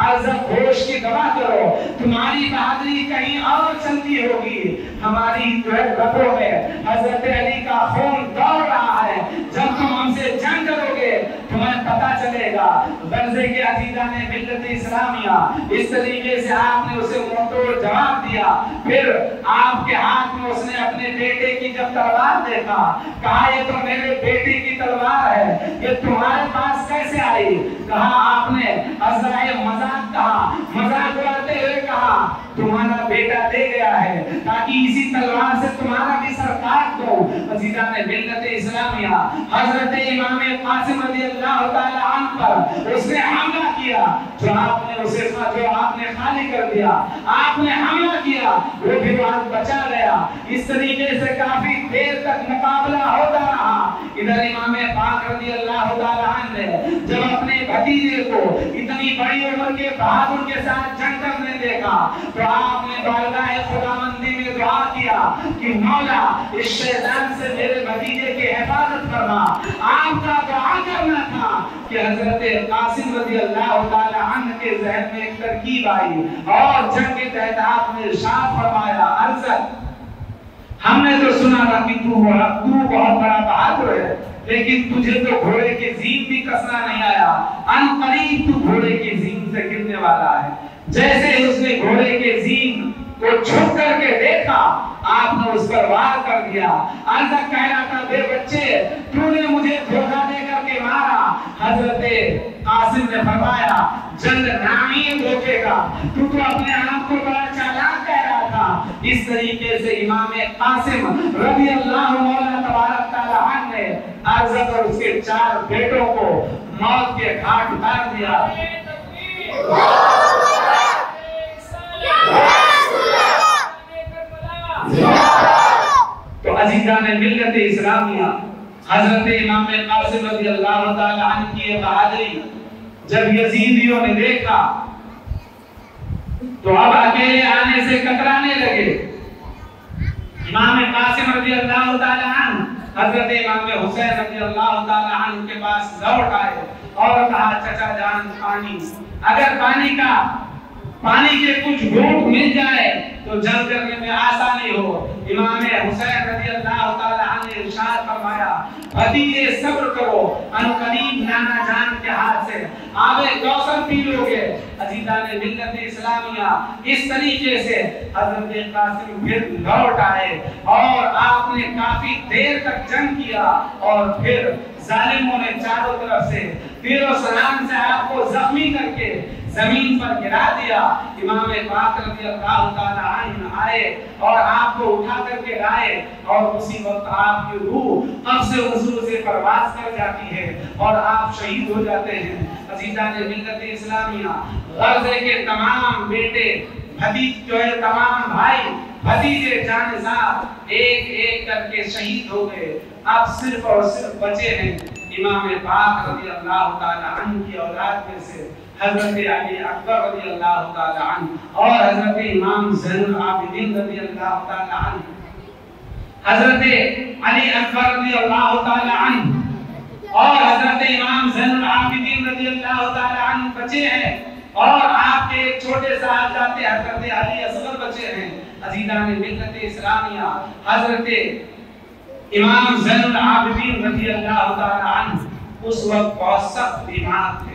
ارزق ہوش کی دوا کرو، تمہاری بہادری کہیں اور چلتی ہوگی، ہماری جو ہے رگوں میں حضرت علی کا خون دوڑ رہا ہے، جب تم ہم سے جنگ کرو گے تمہیں پتہ چلے گا۔ غزے کے عزیزان ملت اسلامیہ اس طریقے سے آپ نے اسے منہ توڑ جواب دیا۔ پھر آپ کے ہاتھ میں اس نے اپنے بیٹے کی جب تلوار دیکھا کہا یہ تو میرے بیٹے کی تلوار ہے، یہ تمہارے پاس کیسے آئی؟ کہا آپ نے عذرائے مذاق کہا، مذاق اڑاتے ہوئے کہا تمہارا بیٹا دے گیا ہے تاکہ اسی تلوار سے تمہارا بھی سر کاٹ دو۔ عزیزان ملت اسلامیہ حضرت امام قاسم رضی اللہ تعالی عنہ پر اس نے حملہ کیا، جو آپ نے خالی کر دیا، آپ نے حملہ کیا، وہ بھی وہاں بچا گیا۔ اس طریقے سے کافی دیر تک مقابلہ ہوتا رہا۔ ادھر امام پاک رضی اللہ تعالی عنہ نے جب اپنے بھتیجے کو اتنی بڑی عمر کے بہادر کے ساتھ جنگ کرنے دیکھا تو آپ نے بارگاہ خداوندی میں دعا کیا کہ مولا اس شیطان سے میرے بھتیجے کی حفاظت فرما۔ آپ کا دعا کرنا تھا کہ حضرت قاسم رضی اللہ تعالی عنہ کے ذہن میں ایک ترکیب آئی اور جنگ کے تحت آپ نے ارشاد فرمایا ارزق ہم نے تو سنا تھا کہ تو بہت بڑا بہادر ہے، لیکن تجھے تو گھوڑے کے زین بھی کسنا نہیں آیا، ان قریب تو گھوڑے کے زین سے گرنے والا ہے۔ جیسے اس نے گھوڑے کے زین کو چھپ کر کے دیکھا آپ نے اس پر وار کر دیا۔ ارزق کہہ رہا تھا بے بچے تو نے مجھے دھوکہ دے کر کے مارا۔ حضرت قاسم نے فرمایا جنگ نامی دھوکے کا، تو اپنے آپ کو بڑا چالاک کہہ رہا تھا۔ اس طریقے سے امام قاسم رضی اللہ مولا تبارک تعالی عنہ نے ارزق اور اس کے 4 بیٹوں کو موت کے گھاٹ اتار دیا۔ تو عزیزان ملت اسلامیہ حضرت امام قاسم رضی اللہ تعالی عنہ کی بہادری جب یزیدیوں نے دیکھا تو اب اکیلے آنے سے کترانے لگے۔ امام قاسم رضی اللہ تعالی عنہ حضرت امام حسین رضی اللہ تعالی عنہ کے پاس لوٹ آئے اور کہا چچا جان پانی، اگر پانی کے کچھ گھونٹ مل جائے تو جنگ کرنے میں آسانی ہو۔ امام حسین رضی اللہ تعالی عنہ نے ارشاد فرمایا بھتیجے صبر کرو، ان قریب نانا جان کے ہاتھ سے آب کوثر پی لو گے۔ عزیزان ملت اسلامیہ اس طریقے سے حضرت قاسم پھر لوٹ آئے اور آپ نے کافی دیر تک جنگ کیا اور پھر ظالموں نے چاروں طرف سے تیر و سنان سے آپ کو زخمی کر کے زمین پر گرا دیا۔ امام پاک رضی اللہ تعالی عنہ آئے اور آپ کو اٹھا کر کے لائے اور اسی وقت آپ کی روح قبض حضور سے پرواز کر جاتی ہے اور آپ شہید ہو جاتے ہیں۔ عزیزان ملت اسلامیہ غزے کے تمام بیٹے بھتیج جو ہے تمام بھائی بھتیجے جانسار ایک ایک کر کے شہید ہو گئے۔ اب صرف اور صرف بچے ہیں امام پاک رضی اللہ تعالی عنہ کی اولاد میں سے حضرت علی اکبر رضی اللہ تعالی عنہ اور حضرت امام زین العابدین رضی اللہ تعالی عنہ، حضرت علی اکبر رضی اللہ تعالی عنہ اور حضرت امام زین العابدین رضی اللہ تعالی عنہ بچے ہیں، اور آپ کے ایک چھوٹے صاحبزادے حضرت علی اصغر بچے ہیں۔ عزیزان ملت اسلامیہ، حضرت امام زین العابدین رضی اللہ تعالی عنہ اس وقت بہت سخت بیمار تھے،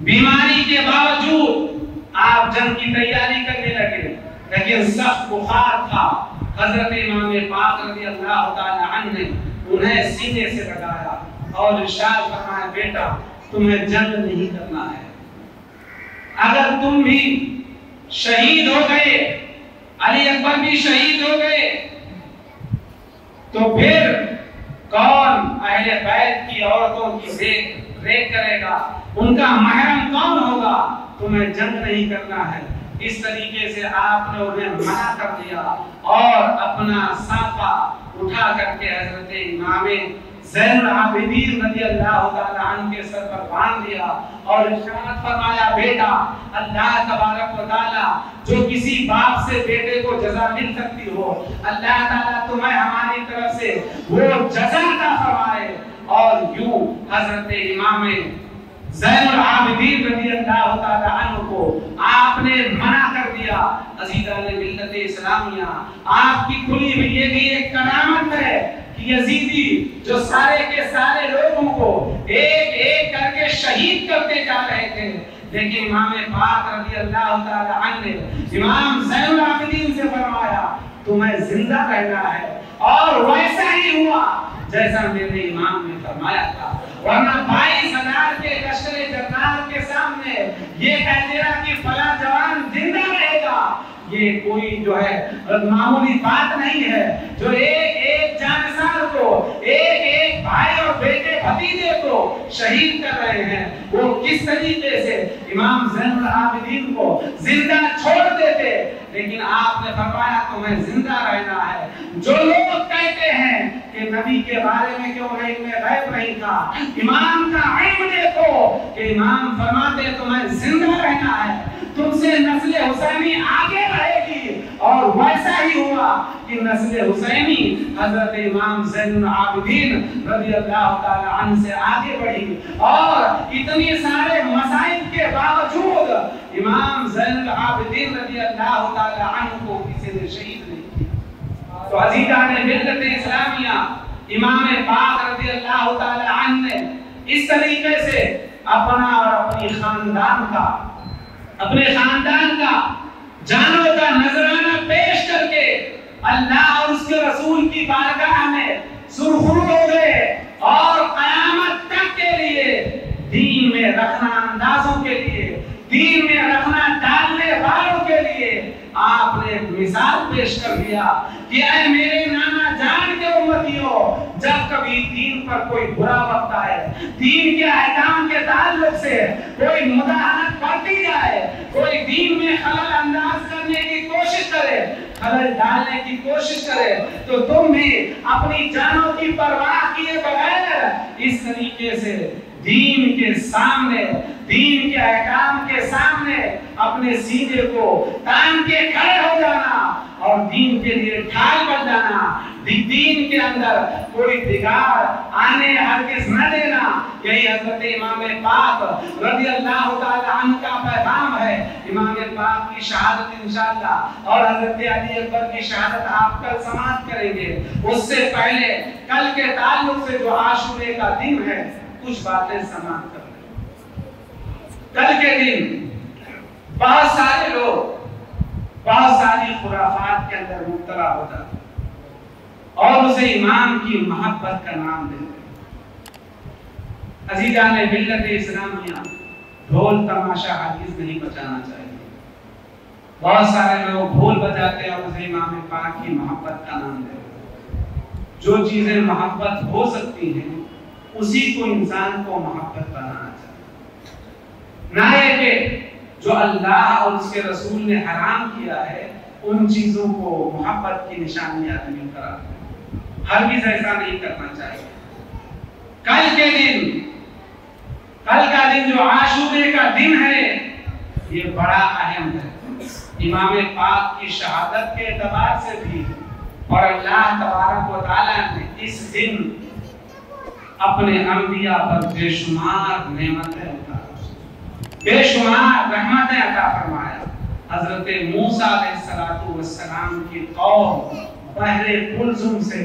بیماری کے باوجود آپ جنگ کی تیاری کرنے لگے، لیکن سخت بخار تھا۔ حضرت امام پاک رضی اللہ تعالی عنہ نے انہیں سینے سے لگایا اور ارشاد فرمایا، بیٹا تمہیں جنگ نہیں کرنا ہے، اگر تم بھی شہید ہو گئے، علی اکبر بھی شہید ہو گئے، تو پھر کون اہل بیت کی عورتوں کی دیکھ ریکھ کرے گا، ان کا محرم کون ہوگا؟ تمہیں جنگ نہیں کرنا ہے۔ اس طریقے سے آپ نے انہیں منع کر دیا اور اپنا سانپا اٹھا کر کے حضرت امام زین العابدین رضی اللہ تعالی عنہ کے سر پر باندھ دیا اور ارشاد فرمایا، بیٹا اللہ تبارک و تعالی جو کسی باپ سے بیٹے کو جزا مل سکتی ہو، اللہ تعالی تمہیں ہماری طرف سے وہ جزا عطا فرمائے۔ اور یوں حضرت امام زین العابدین رضی اللہ تعالی عنہ کو آپ نے منع کر دیا۔ عزیزان ملت اسلامیہ، آپ کی کھلی ہوئی یہ بھی ایک کرامت ہے کہ یزیدی جو سارے کے سارے لوگوں کو ایک ایک کر کے شہید کرتے جا رہے تھے، لیکن امام پاک رضی اللہ تعالی عنہ نے امام زین العابدین سے فرمایا، تمہیں زندہ رہنا ہے، اور ویسا ہی ہوا جیسا میرے امام نے فرمایا تھا۔ ورنہ 22,000 کے لشکر جنرال کے سامنے یہ کہہ دیا کہ فلاں جوان زندہ رہے گا، یہ کوئی جو ہے معمولی بات نہیں ہے۔ جو ایک ایک جانسار کو، ایک ایک بھائی اور بیٹے بھتیجے کو شہید کر رہے ہیں، وہ کس طریقے سے امام زین العابدین کو زندہ چھوڑ دیتے، لیکن آپ نے فرمایا تمہیں زندہ رہنا ہے۔ جو لوگ کہتے ہیں کہ نبی کے بارے میں کیوں علم غیب نہیں تھا، امام کا علم دیکھو کہ امام فرماتے تمہیں زندہ رہنا ہے، تم سے نسل حسینی آگے رہے گی، اور ویسا ہی ہوا کہ نسل حسینی حضرت امام زین العابدین رضی اللہ تعالی عنہ سے آگے بڑھی، اور اتنی سارے مصائب کے باوجود امام زین العابدین رضی اللہ تعالی عنہ کو کسی نے شہید نہیں کیا۔ تو عزیزان ملت اسلامیہ، امام پاک رضی اللہ تعالی عنہ نے اس طریقے سے اپنا اور اپنی خاندان کا جانوں کا نذرانہ پیش کر کے اللہ اور اس کے رسول کی بارگاہ میں سرخرو ہو گئے، اور قیامت تک کے لیے دین میں رکھنا اندازوں کے لیے، دین میں رکھنا ڈالنے والوں کے لیے آپ نے مثال پیش کر دیا کہ اے میرے نانا جان کے امتیوں، جب کبھی دین پر کوئی برا وقت آئے، دین کے احکام کے تعلق سے کوئی مداحنت برتی جائے، کوئی دین میں خلل انداز کرنے کی کوشش کرے، خلل ڈالنے کی کوشش کرے، تو تم بھی اپنی جانوں کی پرواہ کیے بغیر اس طریقے سے دین کے سامنے، دین کے احکام کے سامنے اپنے سینے کو تان کے کھڑے ہو جانا اور دین کے لیے ڈھال بن جانا، دین کے اندر کوئی بگاڑ آنے ہرگز نہ دینا۔ یہی حضرت امام پاک رضی اللہ تعالی عنہ کا پیغام ہے۔ امام پاک کی شہادت انشاءاللہ اور حضرت علی اکبر کی شہادت آپ کل سماعت کریں گے، اس سے پہلے کل کے تعلق سے جو عاشورے کا دن ہے کچھ باتیں سماعت کر لیں۔ کل کے دن بہت سارے لوگ بہت ساری خرافات کے اندر مبتلا ہو جاتے اور اسے امام کی محبت کا نام دیتے۔ عزیزان ملت اسلامیہ، ڈھول تماشا ہرگز نہیں بچانا چاہیے۔ بہت سارے لوگ ڈھول بجاتے ہیں اور اسے امام پاک کی محبت کا نام دیتے۔ جو چیزیں محبت ہو سکتی ہیں اسی کو انسان کو محبت بنانا چاہیے، نہ یہ کہ جو اللہ اور اس کے رسول نے حرام کیا ہے ان چیزوں کو محبت کی نشانی آدمی قرار دے۔ ہرگز ایسا نہیں کرنا چاہیے۔ کل کل کا دن جو عاشورے کا دن ہے یہ بڑا اہم ہے امام پاک کی شہادت کے اعتبار سے بھی، اور اللہ تبارک و تعالیٰ نے اس دن اپنے انبیاء پر بے شمار نعمتیں بے شمار رحمتیں عطا فرمایا۔ حضرت موسیٰ علیہ السلام کی قوم بحر قلزم سے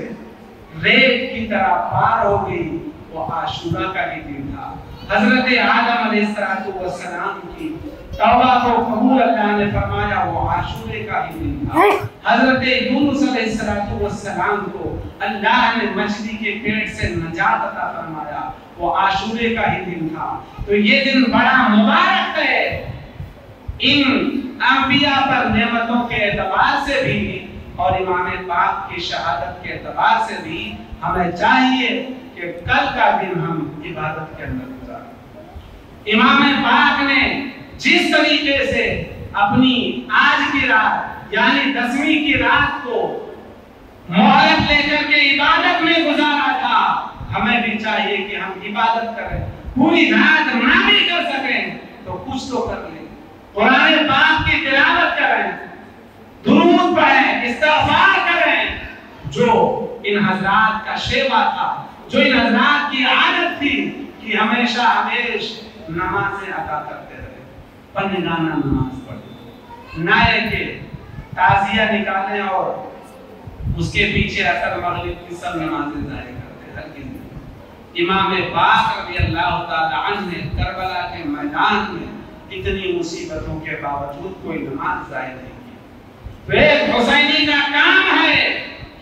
ریت کی طرح پار ہو گئی، وہ عاشورہ کا ہی دن تھا۔ حضرت آدم علیہ السلام کی توبہ کو قبول اللہ نے فرمایا، وہ عاشورے کا ہی دن تھا۔ حضرت یونس علیہ السلام کو اللہ نے مچھلی کے پیٹ سے نجات عطا فرمایا، وہ عاشورے کا ہی دن تھا۔ تو یہ دن بڑا مبارک ہے، ان انبیاء پر نعمتوں کے اعتبار سے بھی اور امام پاک کی شہادت کے اعتبار سے بھی ہمیں چاہیے کہ کل کا دن ہم عبادت کے اندر گزاریں۔ امام پاک نے جس طریقے سے اپنی آج کی رات یعنی 10ویں کی رات کو مہلت لے کر کے عبادت میں گزارا تھا، ہمیں بھی چاہیے کہ ہم عبادت کریں، پوری رات نہ بھی کر سکیں تو کچھ تو کر لیں، قرآن پاک کی تلاوت کریں، درود پڑھیں، استغفار کریں، جو ان حضرات کا شیوا تھا، جو ان حضرات کی عادت تھی کہ ہمیشہ نمازیں ادا کرتے رہے، پنجگانہ نماز پڑھیں، نائے کے تعزیہ نکالیں اور اس کے پیچھے عصر مغرب کی سب نمازیں ضائع کرتے ہر کسی۔ امام پاک رضی اللہ تعالی عنہ نے کربلا کے میدان میں اتنی مصیبتوں کے باوجود کوئی نماز ضائع نہیں کی۔ تو ایک حسینی کا کام ہے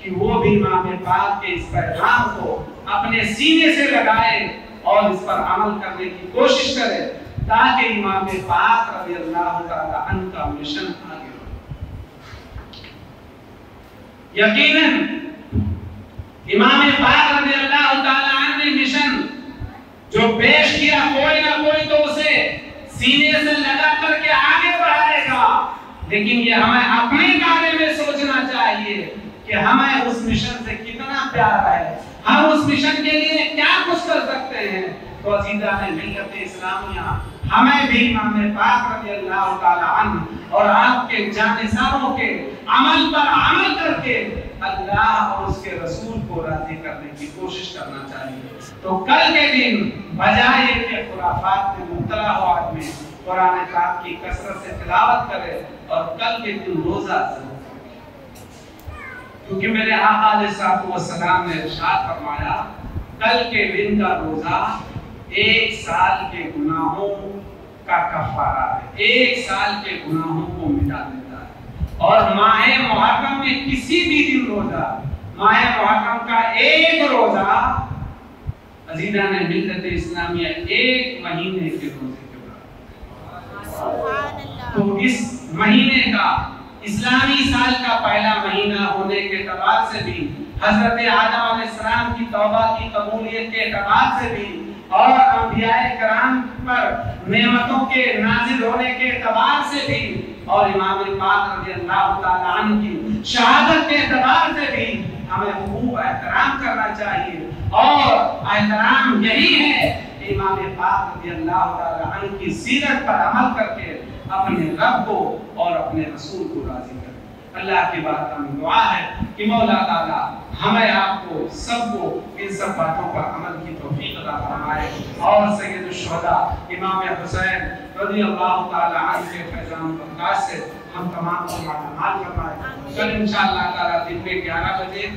کہ وہ بھی امام پاک کے اس پیغام کو اپنے سینے سے لگائے اور اس پر عمل کرنے کی کوشش کرے تاکہ امام پاک رضی اللہ تعالی عنہ کا مشن آگے بڑھے۔ یقیناً امام پاک رضی اللہ تعالی عنہ نے مشن جو پیش کیا، کوئی نہ کوئی تو اسے سینے سے لگا کر کے آگے بڑھائے گا، لیکن یہ ہمیں اپنے بارے میں سوچنا چاہیے کہ ہمیں اس مشن سے کتنا پیار ہے، ہم اس مشن کے لیے کیا کچھ کر سکتے ہیں۔ تو عزیزان ملت اسلامیہ، ہمیں بھی امام پاک رضی اللہ تعالی عنہ اور آپ کے جانثاروں کے عمل پر عمل کر کے اللہ اور اس کے رسول کو راضی کرنے کی کوشش کرنا چاہیے۔ تو کل کے دن بجائے کہ خرافات میں مبتلا ہو آدمی قرآن پاک کی کثرت سے تلاوت کرے اور کل کے دن روزہ ضرور، کیونکہ میرے آقا علیہ السلام نے ارشاد فرمایا کل کے دن کا روزہ 1 سال کے گناہوں کا کفارہ ہے، 1 سال کے گناہوں کو مٹا دیتا ہے۔ اور ماہ محرم میں کسی بھی دن روزہ، ماہ محرم کا ایک روزہ عزیزان ملت اسلامیہ 1 مہینے کے روزے کے برابر۔ تو اس مہینے کا اسلامی سال کا پہلا مہینہ ہونے کے اعتبار سے بھی، حضرت آدم علیہ السلام کی توبہ کی قبولیت کے اعتبار سے بھی، اور انبیاء کرام پر نعمتوں کے نازل ہونے کے اعتبار سے بھی، اور امام پاک رضی اللہ تعالی عنہ کی شہادت کے اعتبار سے بھی ہمیں خوب احترام کرنا چاہیے۔ اور احترام یہی ہے کہ امام پاک رضی اللہ تعالی عنہ کی سیرت پر عمل کر کے اپنے رب کو اور اپنے رسول کو راضی کریں۔ اللہ کی بات ہمیں دعا ہے کہ مولا تعالی ہمیں آپ کو سب کو ان سب باتوں پر عمل کی توفیق عطا فرمائے، اور سید الشہداء امام حسین رضی اللہ تعالی عنہ کے فیضان برکات سے ہم تمام کو مال فرمائے۔ کل انشاءاللہ تعالی دن میں 11 بجے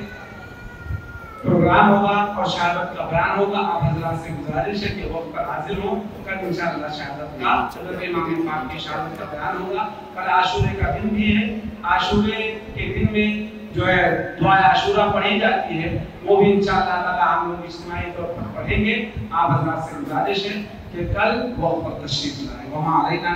پروگرام ہوگا اور شہادت کا بیان ہوگا۔ آپ حضرات سے گزارش ہے کہ وقت پر حاضر ہوں۔ کل انشاءاللہ شہادت کا حضرت امام پاک کی شہادت کا بیان ہوگا۔ کل عاشورے کا دن بھی ہے، عاشورے کے دن میں جو ہے دعائے عاشورہ پڑھی جاتی ہے، وہ بھی انشاءاللہ تعالی ہم لوگ اجتماعی طور پر پڑھیں گے۔ آپ حضرات سے گزارش ہے کہ کل وقت پر تشریف لائیں۔ وہاں علینا